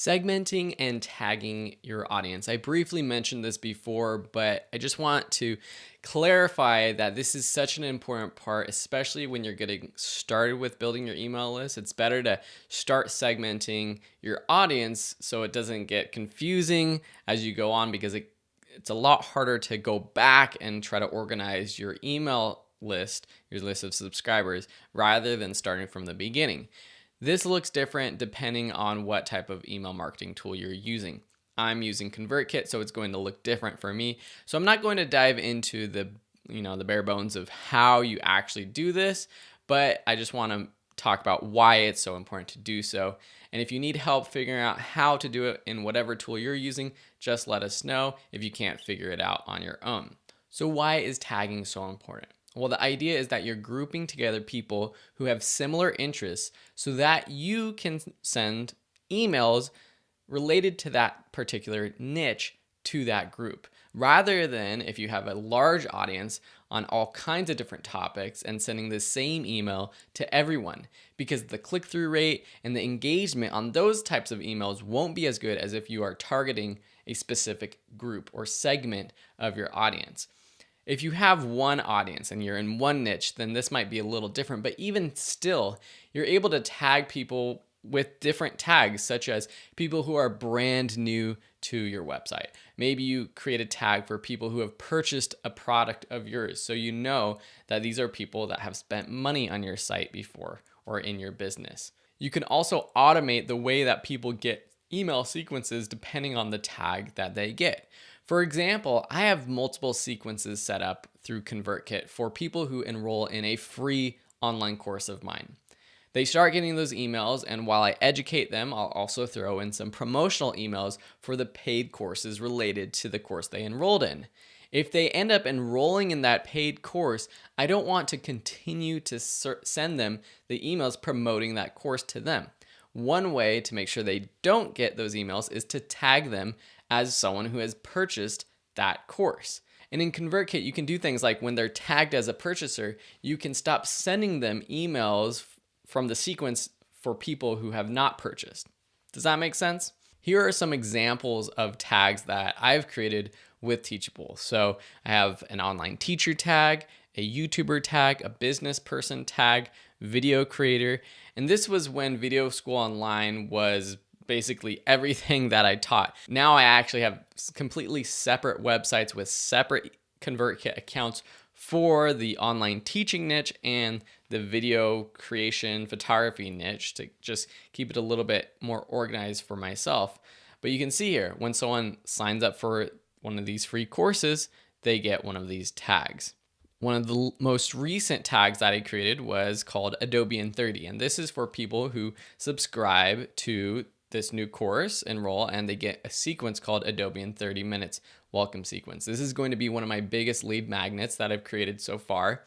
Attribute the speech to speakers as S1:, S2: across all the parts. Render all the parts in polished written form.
S1: Segmenting and tagging your audience. I briefly mentioned this before, but I just want to clarify that this is such an important part, especially when you're getting started with building your email list. It's better to start segmenting your audience so it doesn't get confusing as you go on, because it's a lot harder to go back and try to organize your email list, your list of subscribers, rather than starting from the beginning. This looks different depending on what type of email marketing tool you're using. I'm using ConvertKit, so it's going to look different for me. So I'm not going to dive into the bare bones of how you actually do this, but I just want to talk about why it's so important to do so. And if you need help figuring out how to do it in whatever tool you're using, just let us know if you can't figure it out on your own. So why is tagging so important? Well, the idea is that you're grouping together people who have similar interests so that you can send emails related to that particular niche to that group, rather than if you have a large audience on all kinds of different topics and sending the same email to everyone, because the click-through rate and the engagement on those types of emails won't be as good as if you are targeting a specific group or segment of your audience. If you have one audience and you're in one niche, then this might be a little different, but even still, you're able to tag people with different tags, such as people who are brand new to your website. Maybe you create a tag for people who have purchased a product of yours, so you know that these are people that have spent money on your site before or in your business. You can also automate the way that people get email sequences depending on the tag that they get. For example, I have multiple sequences set up through ConvertKit for people who enroll in a free online course of mine. They start getting those emails, and while I educate them, I'll also throw in some promotional emails for the paid courses related to the course they enrolled in. If they end up enrolling in that paid course, I don't want to continue to send them the emails promoting that course to them. One way to make sure they don't get those emails is to tag them as someone who has purchased that course. And in ConvertKit, you can do things like when they're tagged as a purchaser, you can stop sending them emails from the sequence for people who have not purchased. Does that make sense? Here are some examples of tags that I've created with Teachable. So I have an online teacher tag, a YouTuber tag, a business person tag, video creator. And this was when Video School Online was basically everything that I taught. Now I actually have completely separate websites with separate ConvertKit accounts for the online teaching niche and the video creation photography niche to just keep it a little bit more organized for myself. But you can see here, when someone signs up for one of these free courses, they get one of these tags. One of the most recent tags that I created was called Adobe in 30, and this is for people who subscribe to this new course, enroll, and they get a sequence called Adobe in 30 minutes welcome sequence. This is going to be one of my biggest lead magnets that I've created so far,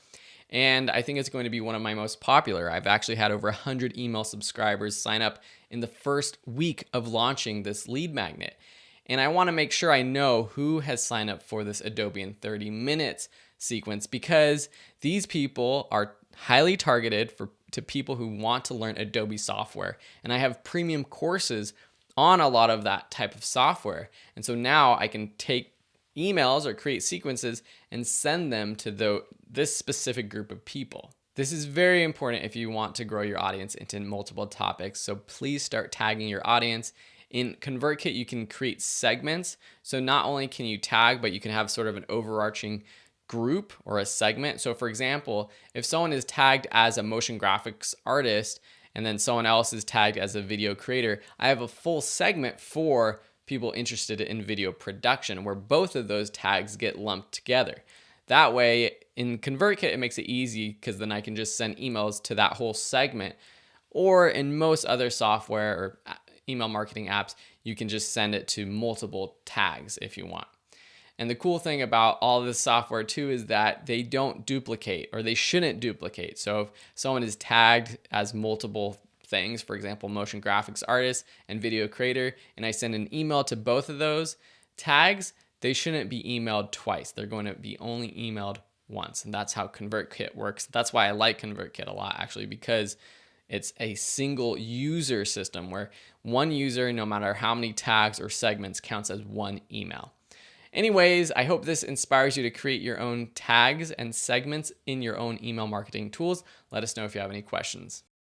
S1: and I think it's going to be one of my most popular. I've actually had over 100 email subscribers sign up in the first week of launching this lead magnet. And I want to make sure I know who has signed up for this Adobe in 30 minutes sequence, because these people are highly targeted to people who want to learn Adobe software. And I have premium courses on a lot of that type of software. And so now I can take emails or create sequences and send them to this specific group of people. This is very important if you want to grow your audience into multiple topics. So please start tagging your audience. In ConvertKit, you can create segments. So not only can you tag, but you can have sort of an overarching group or a segment. So for example, if someone is tagged as a motion graphics artist and then someone else is tagged as a video creator, I have a full segment for people interested in video production where both of those tags get lumped together. That way, in ConvertKit, it makes it easy because then I can just send emails to that whole segment. Or in most other software or email marketing apps, you can just send it to multiple tags if you want. And the cool thing about all this software too is that they don't duplicate, or they shouldn't duplicate. So if someone is tagged as multiple things, for example, motion graphics artist and video creator, and I send an email to both of those tags, they shouldn't be emailed twice. They're going to be only emailed once. And that's how ConvertKit works. That's why I like ConvertKit a lot, actually, because It's a single user system where one user, no matter how many tags or segments, counts as one email. Anyways, I hope this inspires you to create your own tags and segments in your own email marketing tools. Let us know if you have any questions.